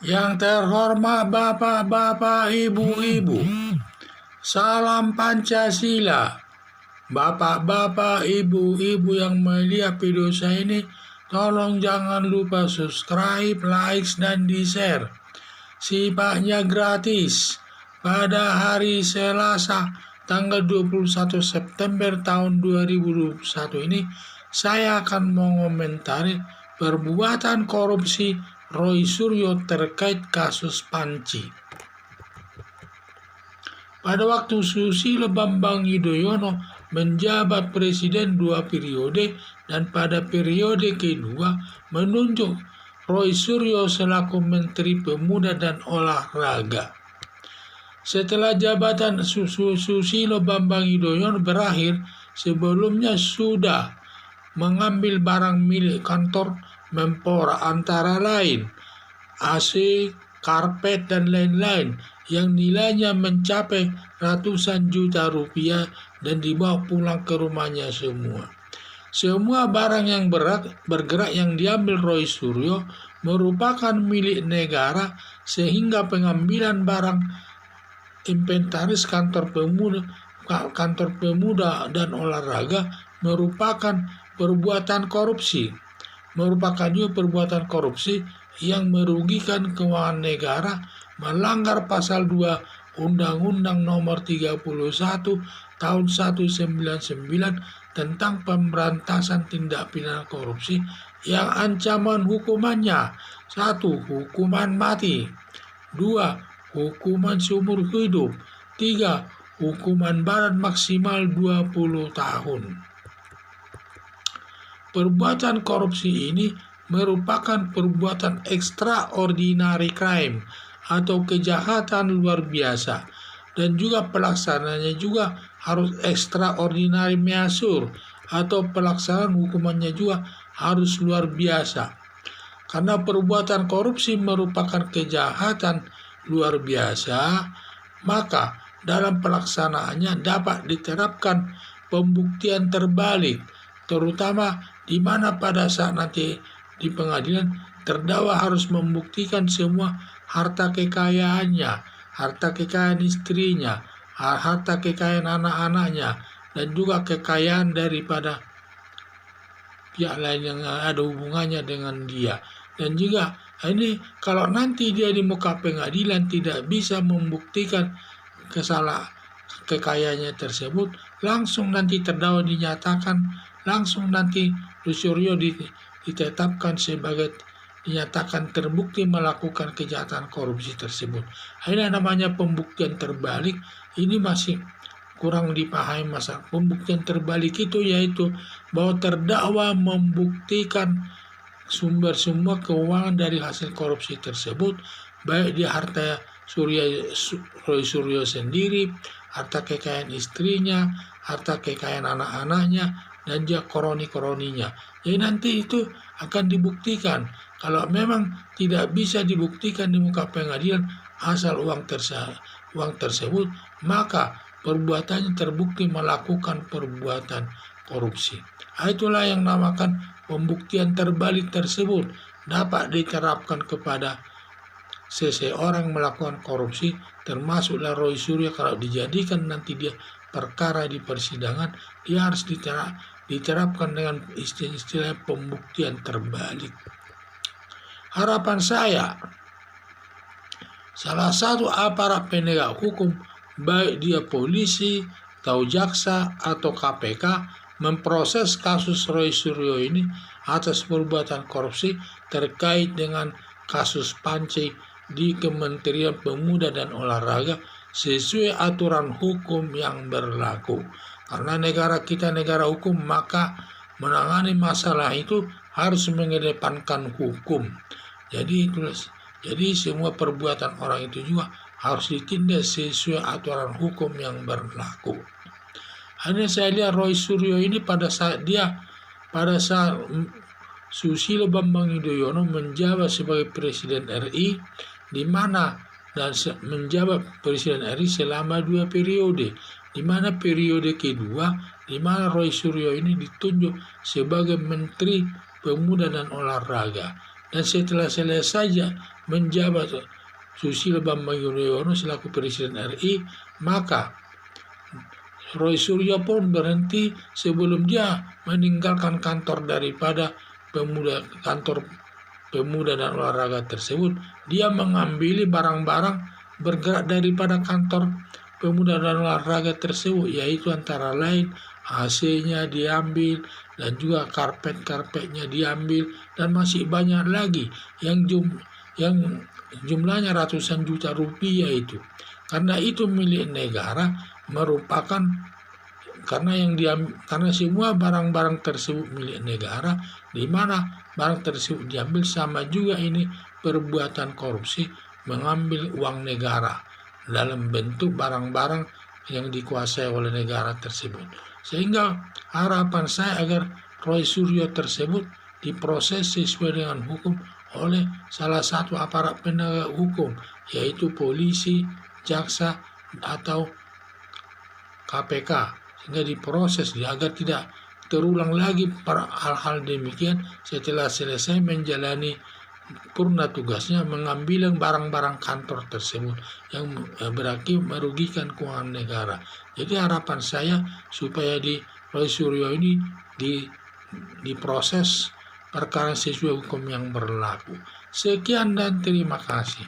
Yang terhormat Bapak-bapak, Ibu-ibu, salam Pancasila. Bapak-bapak, Ibu-ibu yang melihat video saya ini, tolong jangan lupa subscribe, like, dan di-share. Sifatnya gratis. Pada hari Selasa, tanggal 21 September tahun 2021 ini, saya akan mengomentari perbuatan korupsi Roy Suryo terkait kasus Panci. Pada waktu Susilo Bambang Yudhoyono menjabat presiden 2 periode dan pada periode kedua menunjuk Roy Suryo selaku Menteri Pemuda dan Olahraga. Setelah jabatan Susilo Bambang Yudhoyono berakhir, sebelumnya sudah mengambil barang milik kantor Menpora antara lain AC, karpet, dan lain-lain yang nilainya mencapai ratusan juta rupiah dan dibawa pulang ke rumahnya semua. Semua barang yang bergerak yang diambil Roy Suryo merupakan milik negara sehingga pengambilan barang inventaris kantor pemuda dan olahraga merupakan juga perbuatan korupsi yang merugikan keuangan negara, melanggar pasal 2 Undang-Undang Nomor 31 Tahun 1999 tentang pemberantasan tindak pidana korupsi yang ancaman hukumannya 1. Hukuman mati, 2. Hukuman seumur hidup, 3. Hukuman barat maksimal 20 tahun. Perbuatan korupsi ini merupakan perbuatan extraordinary crime atau kejahatan luar biasa, dan juga pelaksananya juga harus extraordinary measure atau pelaksanaan hukumannya juga harus luar biasa. Karena perbuatan korupsi merupakan kejahatan luar biasa, maka dalam pelaksanaannya dapat diterapkan pembuktian terbalik, terutama di mana pada saat nanti di pengadilan terdakwa harus membuktikan semua harta kekayaannya, harta kekayaan istrinya, harta kekayaan anak-anaknya, dan juga kekayaan daripada pihak lain yang ada hubungannya dengan dia. Dan juga ini kalau nanti dia di muka pengadilan tidak bisa membuktikan kekayaannya tersebut, langsung nanti terdakwa dinyatakan, langsung nanti Roy Suryo ditetapkan sebagai dinyatakan terbukti melakukan kejahatan korupsi tersebut. Ini namanya pembuktian terbalik. Ini masih kurang dipahami masalah pembuktian terbalik itu, yaitu bahwa terdakwa membuktikan sumber semua keuangan dari hasil korupsi tersebut, baik di harta Roy Suryo sendiri, harta kekayaan istrinya, harta kekayaan anak-anaknya, dan juga koroninya. Jadi nanti itu akan dibuktikan. Kalau memang tidak bisa dibuktikan di muka pengadilan asal uang tersebut, maka perbuatannya terbukti melakukan perbuatan korupsi. Itulah yang namakan pembuktian terbalik tersebut dapat diterapkan kepada seseorang melakukan korupsi, termasuklah Roy Suryo. Kalau dijadikan nanti dia perkara di persidangan, dia harus diterapkan dengan istilah pembuktian terbalik. Harapan saya, salah satu aparat penegak hukum, baik dia polisi, atau jaksa, atau KPK, memproses kasus Roy Suryo ini atas perbuatan korupsi terkait dengan kasus Panci di Kementerian Pemuda dan Olahraga sesuai aturan hukum yang berlaku. Karena negara kita negara hukum, maka menangani masalah itu harus mengedepankan hukum. Jadi semua perbuatan orang itu juga harus ditindak sesuai aturan hukum yang berlaku. Hanya saya lihat Roy Suryo ini pada saat Susilo Bambang Yudhoyono menjabat sebagai Presiden RI, di mana dan menjabat Presiden RI selama 2 periode, di mana periode kedua di mana Roy Suryo ini ditunjuk sebagai Menteri Pemuda dan Olahraga. Dan setelah selesai menjabat Susilo Bambang Yudhoyono selaku Presiden RI, maka Roy Suryo pun berhenti sebelum dia meninggalkan kantor daripada kantor pemuda dan olahraga tersebut. Dia mengambil barang-barang bergerak daripada kantor pemuda dan olahraga tersebut, yaitu antara lain AC-nya diambil, dan juga karpet-karpetnya diambil, dan masih banyak lagi yang jumlahnya ratusan juta rupiah itu. Karena itu milik negara, merupakan karena semua barang-barang tersebut milik negara, di mana barang tersebut diambil, sama juga ini perbuatan korupsi, mengambil uang negara dalam bentuk barang-barang yang dikuasai oleh negara tersebut. Sehingga harapan saya agar Roy Suryo tersebut diproses sesuai dengan hukum oleh salah satu aparat penegak hukum, yaitu polisi, jaksa, atau KPK, sehingga diproses agar tidak terulang lagi hal-hal demikian setelah selesai menjalani purna tugasnya mengambil barang-barang kantor tersebut yang berakibat merugikan keuangan negara. Jadi harapan saya supaya di Roy Suryo ini diproses perkara sesuai hukum yang berlaku. Sekian dan terima kasih.